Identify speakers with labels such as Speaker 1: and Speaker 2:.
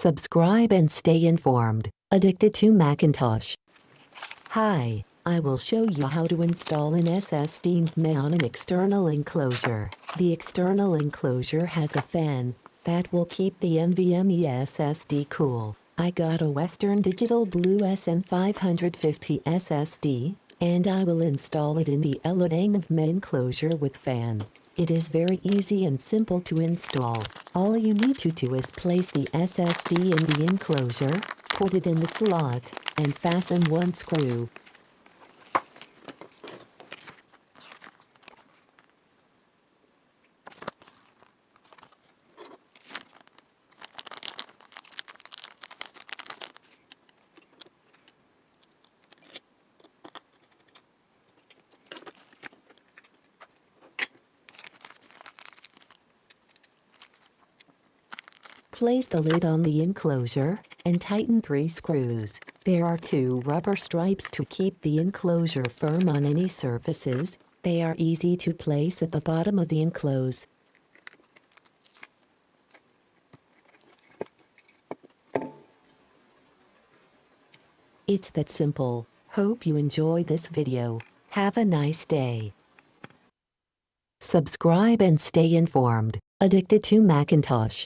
Speaker 1: Subscribe and stay informed. Addicted to Macintosh. Hi, I will show you how to install an SSD on an external enclosure. The external enclosure has a fan that will keep the NVMe SSD cool. I got a Western Digital Blue SN550 SSD, and I will install it in the NVMe enclosure with fan. It is very easy and simple to install. All you need to do is place the SSD in the enclosure, put it in the slot, and fasten one screw. Place the lid on the enclosure and tighten 3 screws. There are 2 rubber stripes to keep the enclosure firm on any surfaces. They are easy to place at the bottom of the enclosure. It's that simple. Hope you enjoy this video. Have a nice day. Subscribe and stay informed. Addicted to Macintosh.